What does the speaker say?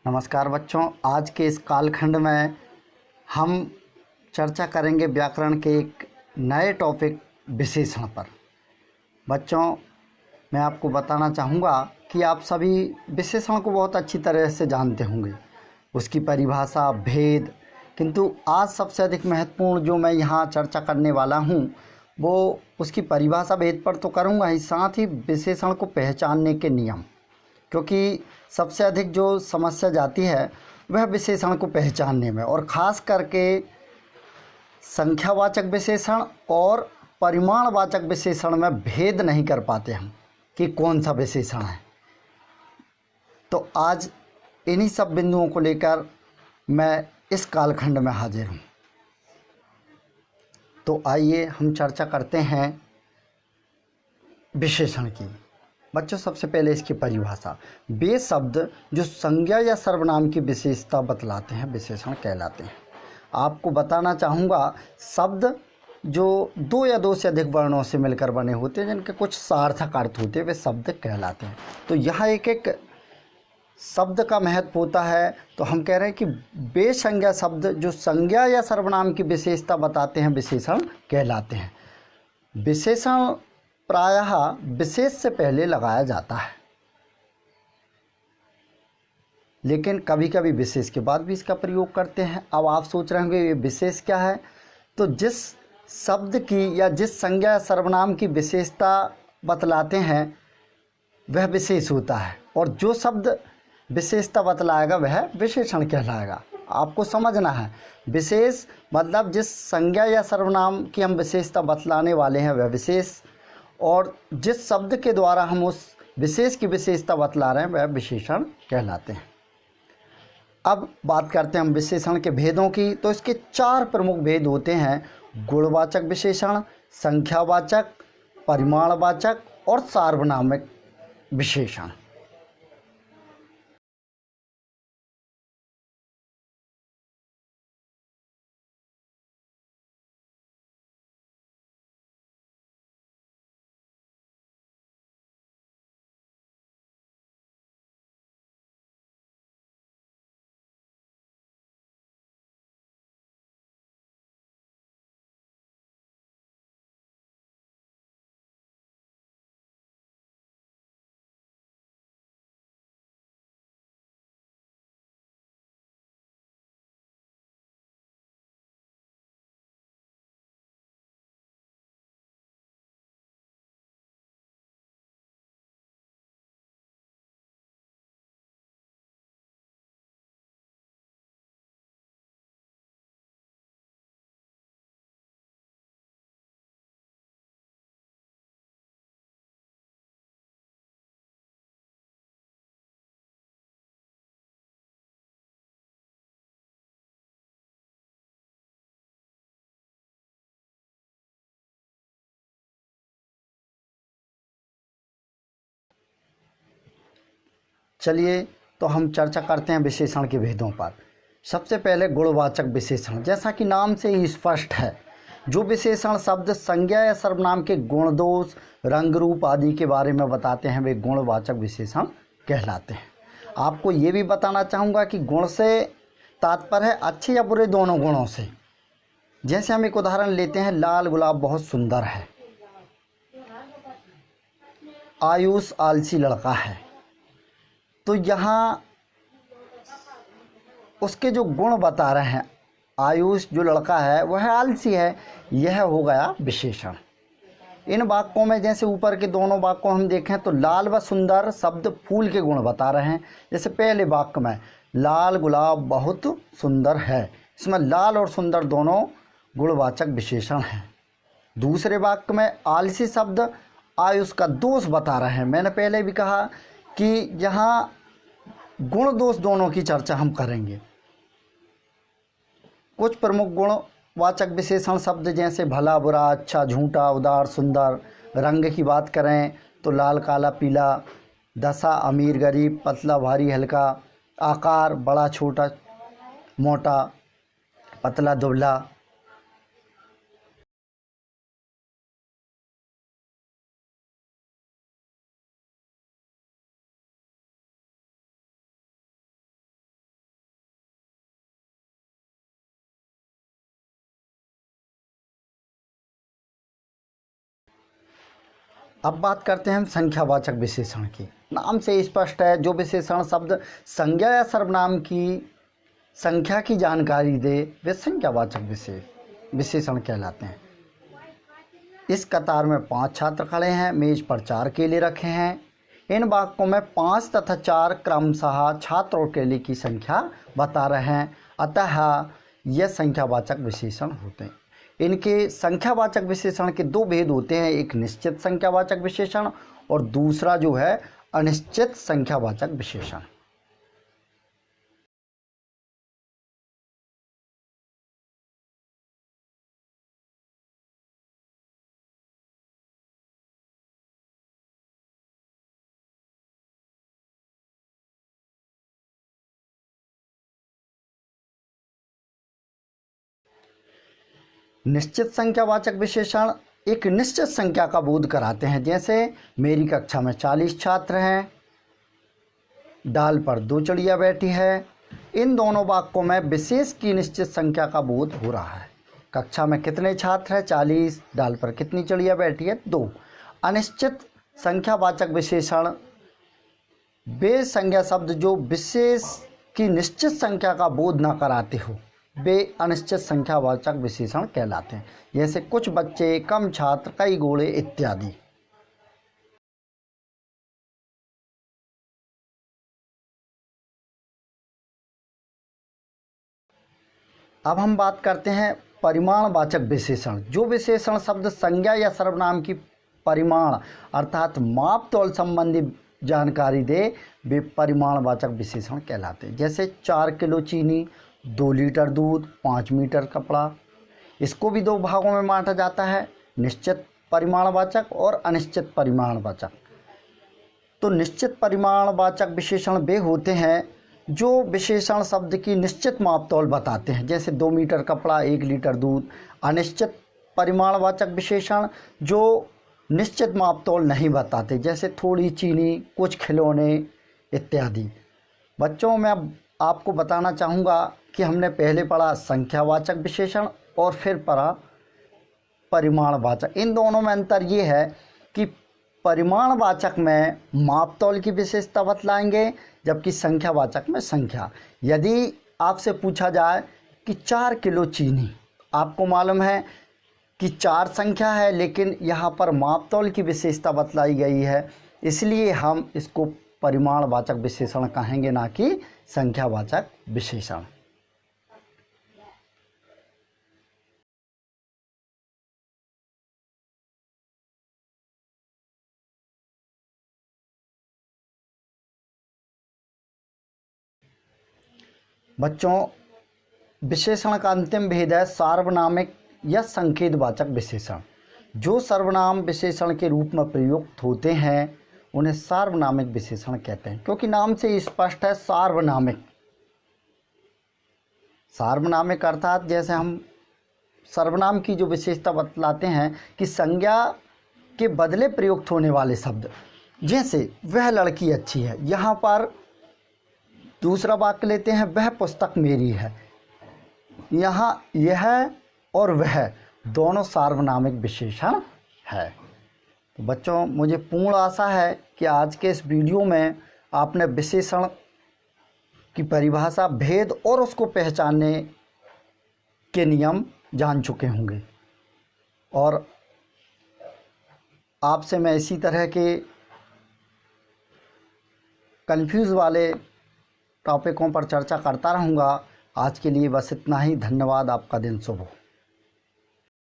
नमस्कार बच्चों, आज के इस कालखंड में हम चर्चा करेंगे व्याकरण के एक नए टॉपिक विशेषण पर। बच्चों, मैं आपको बताना चाहूँगा कि आप सभी विशेषण को बहुत अच्छी तरह से जानते होंगे, उसकी परिभाषा, भेद। किंतु आज सबसे अधिक महत्वपूर्ण जो मैं यहाँ चर्चा करने वाला हूँ वो उसकी परिभाषा भेद पर तो करूँगा ही, साथ ही विशेषण को पहचानने के नियम। क्योंकि सबसे अधिक जो समस्या जाती है वह विशेषण को पहचानने में, और ख़ास करके संख्यावाचक विशेषण और परिमाणवाचक विशेषण में भेद नहीं कर पाते हम कि कौन सा विशेषण है। तो आज इन्हीं सब बिंदुओं को लेकर मैं इस कालखंड में हाजिर हूँ। तो आइए हम चर्चा करते हैं विशेषण की। बच्चों, सबसे पहले इसकी परिभाषा। वे शब्द जो संज्ञा या सर्वनाम की विशेषता बतलाते हैं विशेषण कहलाते हैं। आपको बताना चाहूँगा, शब्द जो दो या दो से अधिक वर्णों से मिलकर बने होते हैं, जिनके कुछ सार्थक अर्थ होते हैं, वे शब्द कहलाते हैं। तो यहाँ एक एक शब्द का महत्व होता है। तो हम कह रहे हैं कि वे संज्ञा शब्द जो संज्ञा या सर्वनाम की विशेषता बताते हैं विशेषण कहलाते हैं। विशेषण प्रायः विशेष से पहले लगाया जाता है, लेकिन कभी कभी विशेष के बाद भी इसका प्रयोग करते हैं। अब आप सोच रहे होंगे ये विशेष क्या है। तो जिस शब्द की या जिस संज्ञा सर्वनाम की विशेषता बतलाते हैं वह विशेष होता है, और जो शब्द विशेषता बतलाएगा वह विशेषण कहलाएगा। आपको समझना है, विशेष मतलब जिस संज्ञा या सर्वनाम की हम विशेषता बतलाने वाले हैं वह विशेष, और जिस शब्द के द्वारा हम उस विशेष की विशेषता बतला रहे हैं वह विशेषण कहलाते हैं। अब बात करते हैं हम विशेषण के भेदों की। तो इसके चार प्रमुख भेद होते हैं: गुणवाचक विशेषण, संख्यावाचक, परिमाणवाचक और सार्वनामिक विशेषण। चलिए, तो हम चर्चा करते हैं विशेषण के भेदों पर। सबसे पहले गुणवाचक विशेषण। जैसा कि नाम से ही स्पष्ट है, जो विशेषण शब्द संज्ञा या सर्वनाम के गुण, दोष, रंग, रूप आदि के बारे में बताते हैं वे गुणवाचक विशेषण कहलाते हैं। आपको ये भी बताना चाहूँगा कि गुण से तात्पर्य है अच्छे या बुरे दोनों गुणों से। जैसे हम एक उदाहरण लेते हैं, लाल गुलाब बहुत सुंदर है, आयुष आलसी लड़का है। तो यहाँ उसके जो गुण बता रहे हैं, आयुष जो लड़का है वह आलसी है, यह हो गया विशेषण। इन वाक्यों में जैसे ऊपर के दोनों वाक्यों हम देखें तो लाल व सुंदर शब्द फूल के गुण बता रहे हैं। जैसे पहले वाक्य में लाल गुलाब बहुत सुंदर है, इसमें लाल और सुंदर दोनों गुणवाचक विशेषण हैं। दूसरे वाक्य में आलसी शब्द आयुष का दोष बता रहे हैं। मैंने पहले भी कहा कि यहाँ गुण दोष दोनों की चर्चा हम करेंगे। कुछ प्रमुख गुणवाचक विशेषण शब्द जैसे भला, बुरा, अच्छा, झूठा, उदार, सुंदर। रंग की बात करें तो लाल, काला, पीला। दशा, अमीर, गरीब, पतला, भारी, हल्का। आकार, बड़ा, छोटा, मोटा, पतला, दुबला। अब बात करते हैं हम संख्यावाचक विशेषण की। नाम से स्पष्ट है, जो विशेषण शब्द संज्ञा या सर्वनाम की संख्या की जानकारी दे वे संख्यावाचक विशेषण कहलाते हैं। इस कतार में 5 छात्र खड़े हैं, मेज पर 4 केले रखे हैं। इन वाक्यों में 5 तथा 4 क्रमशः छात्र और केले की संख्या बता रहे हैं, अतः यह संख्यावाचक विशेषण होते हैं। इनके संख्यावाचक विशेषण के 2 भेद होते हैं, एक निश्चित संख्यावाचक विशेषण और दूसरा जो है अनिश्चित संख्यावाचक विशेषण। निश्चित संख्यावाचक विशेषण एक निश्चित संख्या का बोध कराते हैं, जैसे मेरी कक्षा में 40 छात्र हैं, डाल पर 2 चिड़िया बैठी है। इन दोनों वाक्यों में विशेष की निश्चित संख्या का बोध हो रहा है। कक्षा में कितने छात्र हैं? 40। डाल पर कितनी चिड़िया बैठी है? 2। अनिश्चित संख्यावाचक विशेषण वे संज्ञा शब्द जो विशेष की निश्चित संख्या का बोध न कराते हो वे अनिश्चित संख्यावाचक विशेषण कहलाते हैं, जैसे कुछ बच्चे, कम छात्र, कई घोड़े इत्यादि। अब हम बात करते हैं परिमाणवाचक विशेषण। जो विशेषण शब्द संज्ञा या सर्वनाम की परिमाण अर्थात माप तौल संबंधी जानकारी दे वे परिमाणवाचक विशेषण कहलाते हैं, जैसे 4 किलो चीनी, 2 लीटर दूध, 5 मीटर कपड़ा। इसको भी 2 भागों में बांटा जाता है, निश्चित परिमाणवाचक और अनिश्चित परिमाणवाचक। तो निश्चित परिमाणवाचक विशेषण वे होते हैं जो विशेषण शब्द की निश्चित मापतौल बताते हैं, जैसे 2 मीटर कपड़ा, 1 लीटर दूध। अनिश्चित परिमाणवाचक विशेषण जो निश्चित मापतौल नहीं बताते, जैसे थोड़ी चीनी, कुछ खिलौने इत्यादि। बच्चों, मैं अब आपको बताना चाहूँगा कि हमने पहले पढ़ा संख्यावाचक विशेषण और फिर पढ़ा परिमाणवाचक। इन दोनों में अंतर ये है कि परिमाणवाचक में मापतौल की विशेषता बतलाएंगे, जबकि संख्यावाचक में संख्या। यदि आपसे पूछा जाए कि 4 किलो चीनी, आपको मालूम है कि 4 संख्या है, लेकिन यहाँ पर मापतौल की विशेषता बतलाई गई है, इसलिए हम इसको परिमाणवाचक विशेषण कहेंगे, ना कि संख्यावाचक विशेषण। बच्चों, विशेषण का अंतिम भेद है सार्वनामिक या संकेतवाचक विशेषण। जो सर्वनाम विशेषण के रूप में प्रयुक्त होते हैं उन्हें सार्वनामिक विशेषण कहते हैं, क्योंकि नाम से स्पष्ट है सार्वनामिक। सार्वनामिक अर्थात जैसे हम सर्वनाम की जो विशेषता बतलाते हैं कि संज्ञा के बदले प्रयुक्त होने वाले शब्द, जैसे वह लड़की अच्छी है, यहाँ पर दूसरा वाक्य लेते हैं वह पुस्तक मेरी है। यहाँ यह और वह दोनों सार्वनामिक विशेषण है। तो बच्चों, मुझे पूर्ण आशा है कि आज के इस वीडियो में आपने विशेषण की परिभाषा, भेद और उसको पहचानने के नियम जान चुके होंगे। और आपसे मैं इसी तरह के कंफ्यूज वाले टॉपिकों पर चर्चा करता रहूँगा। आज के लिए बस इतना ही। धन्यवाद। आपका दिन शुभ हो।